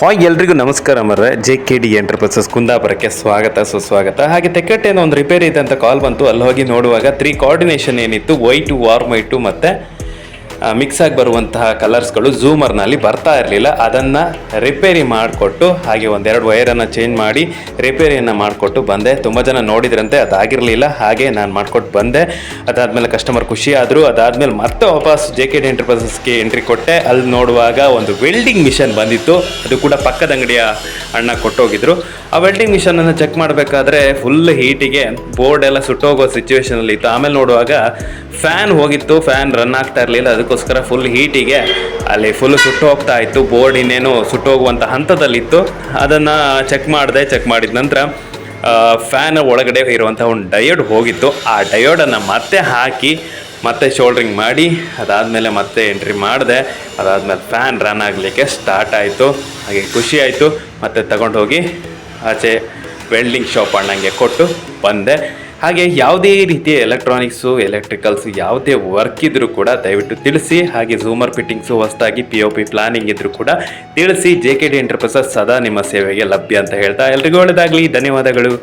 Hi ಎಲ್ರಿಗೂ ನಮಸ್ಕಾರ ಮರ್ರೆ. JKD ಎಂಟರ್ಪ್ರೈಸಸ್ ಕುಂದಾಪುರಕ್ಕೆ ಸ್ವಾಗತ ಸುಸ್ವಾಗತ. ಹಾಗೆ ತೆಕ್ಕಟ್ಟೇನೋ ಒಂದು ರಿಪೇರಿ ಇದೆ ಅಂತ ಕಾಲ್ ಬಂತು. ಅಲ್ಲಿ ಹೋಗಿ ನೋಡುವಾಗ 3 ಕೋಆರ್ಡಿನೇಷನ್ ಏನಿತ್ತು, ವೈಟು, ವಾರ್ಮ್ ವೈಟು ಮತ್ತು ಮಿಕ್ಸ್ ಆಗಿ ಬರುವಂತಹ ಕಲರ್ಸ್ಗಳು ಝೂಮರ್ನಲ್ಲಿ ಬರ್ತಾ ಇರಲಿಲ್ಲ. ಅದನ್ನು ರಿಪೇರಿ ಮಾಡಿಕೊಟ್ಟು ಹಾಗೆ ಒಂದೆರಡು ವೈರನ್ನು ಚೇಂಜ್ ಮಾಡಿ ರಿಪೇರಿಯನ್ನು ಮಾಡಿಕೊಟ್ಟು ಬಂದೆ. ತುಂಬ ಜನ ನೋಡಿದ್ರಂತೆ, ಅದಾಗಿರಲಿಲ್ಲ. ಹಾಗೆ ನಾನು ಮಾಡಿಕೊಟ್ಟು ಬಂದೆ. ಅದಾದಮೇಲೆ ಕಸ್ಟಮರ್ ಖುಷಿ ಆದರು. ಅದಾದಮೇಲೆ ಮತ್ತೆ ವಾಪಸ್ JKD ಎಂಟರ್ಪ್ರೈಸಸ್ಗೆ ಎಂಟ್ರಿ ಕೊಟ್ಟೆ. ಅಲ್ಲಿ ನೋಡುವಾಗ ಒಂದು ವೆಲ್ಡಿಂಗ್ ಮಿಷನ್ ಬಂದಿತ್ತು. ಅದು ಕೂಡ ಪಕ್ಕದ ಅಂಗಡಿಯ ಅಣ್ಣ ಕೊಟ್ಟೋಗಿದ್ರು. ಆ ವೆಲ್ಡಿಂಗ್ ಮಿಷನನ್ನು ಚೆಕ್ ಮಾಡಬೇಕಾದ್ರೆ ಫುಲ್ ಹೀಟಿಗೆ ಬೋರ್ಡ್ ಎಲ್ಲ ಸುಟ್ಟೋಗೋ ಸಿಚುವೇಷನಲ್ಲಿ ಇತ್ತು. ಆಮೇಲೆ ನೋಡುವಾಗ ಫ್ಯಾನ್ ಹೋಗಿತ್ತು, ಫ್ಯಾನ್ ರನ್ ಆಗ್ತಾ ಇರಲಿಲ್ಲ. ಅದಕ್ಕೋಸ್ಕರ ಫುಲ್ ಹೀಟಿಗೆ ಅಲ್ಲಿ ಫುಲ್ ಸುಟ್ಟು ಹೋಗ್ತಾ ಇತ್ತು. ಬೋರ್ಡ್ ಇನ್ನೇನು ಸುಟ್ಟೋಗುವಂಥ ಹಂತದಲ್ಲಿತ್ತು. ಅದನ್ನು ಚೆಕ್ ಮಾಡಿದ ನಂತರ ಫ್ಯಾನ್ ಒಳಗಡೆ ಇರುವಂಥ ಒಂದು ಡಯೋಡ್ ಹೋಗಿತ್ತು. ಆ ಡಯೋಡನ್ನು ಮತ್ತೆ ಹಾಕಿ ಮತ್ತೆ ಶೋಲ್ಡ್ರಿಂಗ್ ಮಾಡಿ ಅದಾದಮೇಲೆ ಮತ್ತೆ ಎಂಟ್ರಿ ಮಾಡಿದೆ. ಅದಾದಮೇಲೆ ಫ್ಯಾನ್ ರನ್ ಆಗಲಿಕ್ಕೆ ಸ್ಟಾರ್ಟ್ ಆಯಿತು. ಹಾಗೆ ಖುಷಿ ಆಯಿತು. ಮತ್ತೆ ತಗೊಂಡು ಹೋಗಿ ಆಚೆ ವೆಲ್ಡಿಂಗ್ ಶಾಪ್ ಅಣ್ಣಂಗೆ ಕೊಟ್ಟು ಬಂದೆ. ಹಾಗೆ ಯಾವುದೇ ರೀತಿಯ ಎಲೆಕ್ಟ್ರಾನಿಕ್ಸು, ಎಲೆಕ್ಟ್ರಿಕಲ್ಸು ಯಾವುದೇ ವರ್ಕ್ ಇದ್ದರೂ ಕೂಡ ದಯವಿಟ್ಟು ತಿಳಿಸಿ. ಹಾಗೆ ಝೂಮರ್ ಫಿಟ್ಟಿಂಗ್ಸು, ಹೊಸದಾಗಿ POP ಪ್ಲಾನಿಂಗ್ ಇದ್ದರೂ ಕೂಡ ತಿಳಿಸಿ. JKD ಎಂಟರ್ಪ್ರೈಸಸ್ ಸದಾ ನಿಮ್ಮ ಸೇವೆಗೆ ಲಭ್ಯ ಅಂತ ಹೇಳ್ತಾ ಎಲ್ರಿಗೂ ಒಳ್ಳೆಯದಾಗಲಿ. ಧನ್ಯವಾದಗಳು.